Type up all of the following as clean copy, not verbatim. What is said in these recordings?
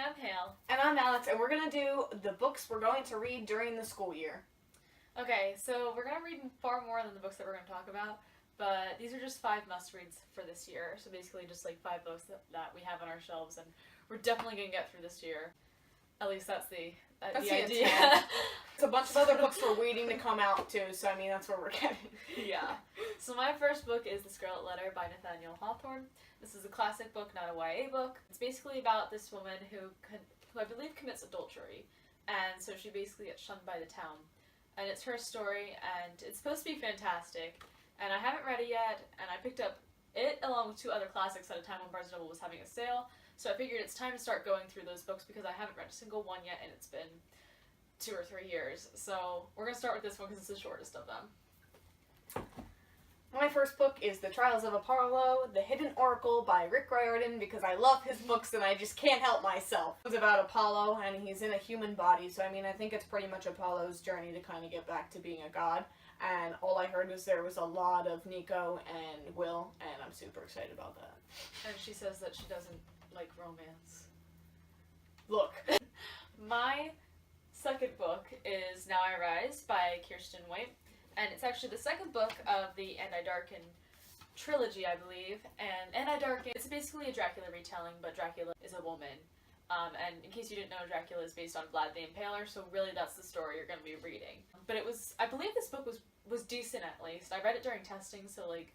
I'm Hale. And I'm Alex, and we're going to do the books we're going to read during the school year. Okay, so we're going to read far more than the books that we're going to talk about, but these are just 5 must-reads for this year. So basically just like 5 books that we have on our shelves, and we're definitely going to get through this year. At least that's the idea. It's a bunch of other books we're waiting to come out too, so I mean that's where we're getting. Yeah. So my first book is The Scarlet Letter by Nathaniel Hawthorne. This is a classic book, not a YA book. It's basically about this woman who I believe commits adultery, and so she basically gets shunned by the town. And it's her story, and it's supposed to be fantastic, and I haven't read it yet, and I picked up it along with 2 other classics at a time when Barnes & Noble was having a sale, so I figured it's time to start going through those books because I haven't read a single one yet, and it's been 2 or 3 years. So we're going to start with this one because it's the shortest of them. My first book is The Trials of Apollo, The Hidden Oracle by Rick Riordan, because I love his books and I just can't help myself. It's about Apollo, and he's in a human body, so I mean I think it's pretty much Apollo's journey to kind of get back to being a god. And all I heard was there was a lot of Nico and Will, and I'm super excited about that. And she says that she doesn't like romance. Look. My second book is Now I Rise by Kirsten White, and it's actually the second book of the And I Darken trilogy, I believe. And I Darken, it's basically a Dracula retelling, but Dracula is a woman. And in case you didn't know, Dracula is based on Vlad the Impaler, so really that's the story you're going to be reading. But I believe this book was decent at least. I read it during testing, so like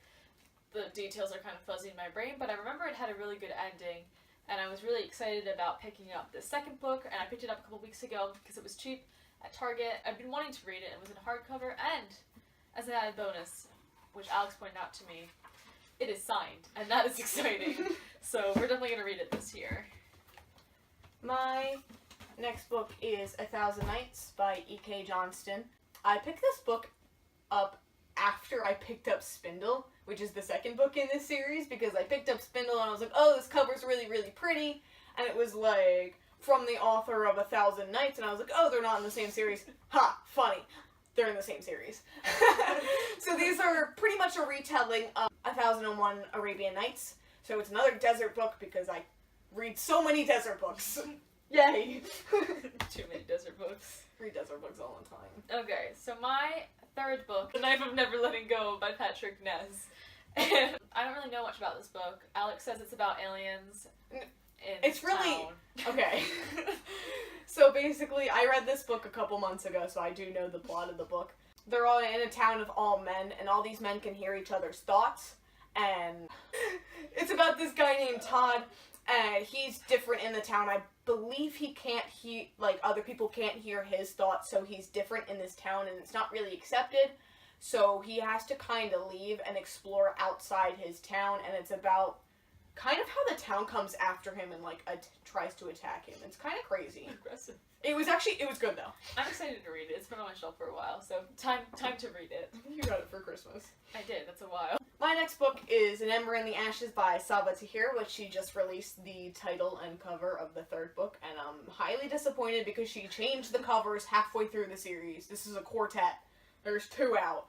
the details are kind of fuzzy in my brain, but I remember it had a really good ending, and I was really excited about picking up the second book, and I picked it up a couple weeks ago because it was cheap at Target. I've been wanting to read it, and it was in hardcover, and as an added bonus, which Alex pointed out to me, it is signed, and that is exciting. So we're definitely going to read it this year. My next book is 1,000 Nights by E.K. Johnston. I picked this book up after I picked up Spindle, which is the second book in this series, because I picked up Spindle and I was like, oh, this cover's really, really pretty, and it was like, from the author of 1,000 Nights, and I was like, oh, they're not in the same series. Ha! Funny. They're in the same series. So these are pretty much a retelling of 1001 Arabian Nights. So it's another desert book because I read so many desert books. Yay! Too many desert books. Read desert books all the time. Okay, so my third book, The Knife of Never Letting Go by Patrick Ness. And I don't really know much about this book. Alex says it's about aliens in It's really... town. Okay. So basically, I read this book a couple months ago, so I do know the plot of the book. They're all in a town of all men, and all these men can hear each other's thoughts, and it's about this guy named Todd, and he's different in the town. I believe he can't hear, like, other people can't hear his thoughts, so he's different in this town, and it's not really accepted, so he has to kind of leave and explore outside his town, and it's about kind of how the town comes after him and, like, tries to attack him. It's kind of crazy. Aggressive. It was good, though. I'm excited to read it. It's been on my shelf for a while, so time to read it. You got it for Christmas. I did. That's a while. My next book is An Ember in the Ashes by Saba Tahir, which she just released the title and cover of the 3rd book, and I'm highly disappointed because she changed the covers halfway through the series. This is a quartet. There's 2 out.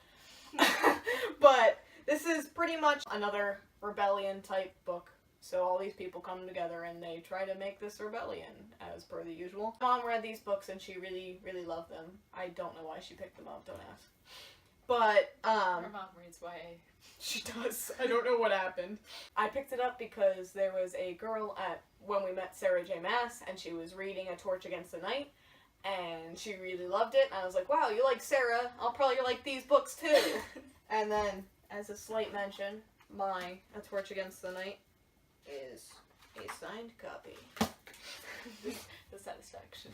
But this is pretty much another rebellion-type book. So all these people come together and they try to make this rebellion, as per the usual. Mom read these books and she really, really loved them. I don't know why she picked them up, don't ask. But, Her mom reads YA. She does. I don't know what happened. I picked it up because there was a girl when we met Sarah J. Maas, and she was reading A Torch Against the Night, and she really loved it, and I was like, wow, you like Sarah, I'll probably like these books too. And then, as a slight mention, my A Torch Against the Night is a signed copy. The satisfaction.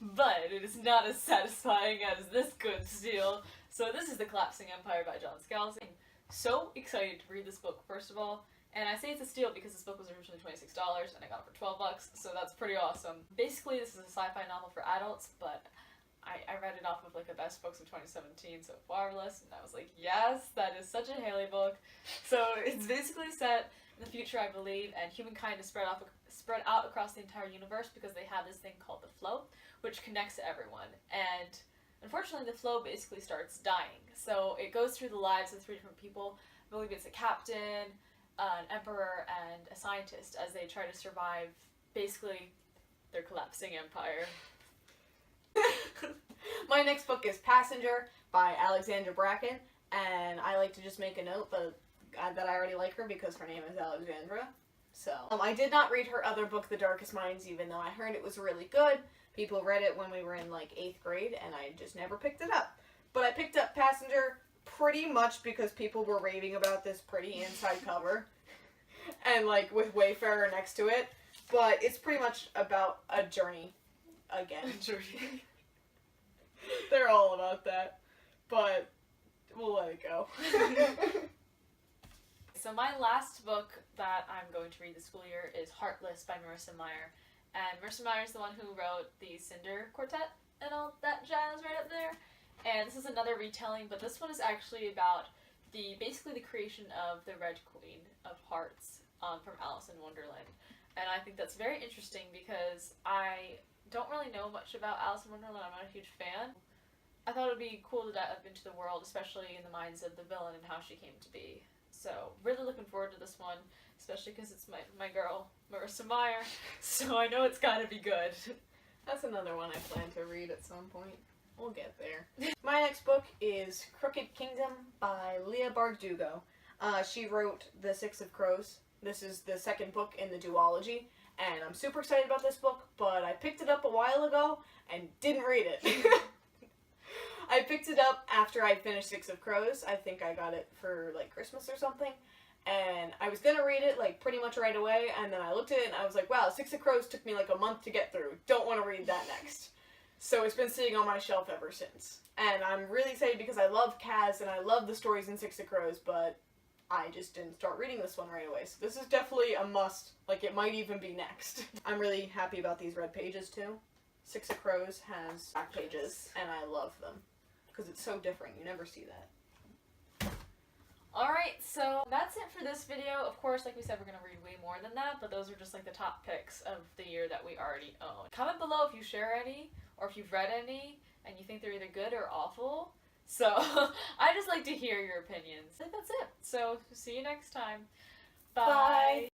But it is not as satisfying as this good steal. So this is The Collapsing Empire by John Scalzi. I'm so excited to read this book, first of all. And I say it's a steal because this book was originally $26 and I got it for $12, so that's pretty awesome. Basically, this is a sci-fi novel for adults, but I read it off of like the best books of 2017, so Heartless, and I was like, yes, that is such a Haley book. So it's basically set in the future, I believe, and humankind is spread out across the entire universe because they have this thing called the flow, which connects to everyone. And unfortunately, the flow basically starts dying. So it goes through the lives of 3 different people. I believe it's a captain, an emperor, and a scientist as they try to survive basically their collapsing empire. My next book is Passenger by Alexandra Bracken, and I like to just make a note that I already like her because her name is Alexandra. So, I did not read her other book, The Darkest Minds, even though I heard it was really good. People read it when we were in, like, 8th grade, and I just never picked it up. But I picked up Passenger pretty much because people were raving about this pretty inside cover. And, like, with Wayfarer next to it. But it's pretty much about a journey again. They're all about that. But we'll let it go. So my last book that I'm going to read this school year is Heartless by Marissa Meyer. And Marissa Meyer is the one who wrote the Cinder Quartet and all that jazz right up there. And this is another retelling, but this one is actually about basically the creation of the Red Queen of Hearts from Alice in Wonderland. And I think that's very interesting because I don't really know much about Alice in Wonderland. I'm not a huge fan. I thought it would be cool to dive into the world, especially in the minds of the villain and how she came to be. So, really looking forward to this one, especially because it's my girl, Marissa Meyer, so I know it's gotta be good. That's another one I plan to read at some point. We'll get there. My next book is Crooked Kingdom by Leah Bardugo. She wrote The Six of Crows. This is the second book in the duology, and I'm super excited about this book, but I picked it up a while ago and didn't read it. I picked it up after I finished Six of Crows. I think I got it for, like, Christmas or something. And I was gonna read it, like, pretty much right away, and then I looked at it and I was like, wow, Six of Crows took me, like, a month to get through. Don't want to read that next. So it's been sitting on my shelf ever since. And I'm really excited because I love Kaz and I love the stories in Six of Crows, but I just didn't start reading this one right away. So this is definitely a must. Like, it might even be next. I'm really happy about these red pages, too. Six of Crows has back pages, and I love them. Because it's so different. You never see that. Alright, so that's it for this video. Of course, like we said, we're going to read way more than that, but those are just like the top picks of the year that we already own. Comment below if you share any, or if you've read any, and you think they're either good or awful. So, I just like to hear your opinions. I think that's it. So, see you next time. Bye. Bye.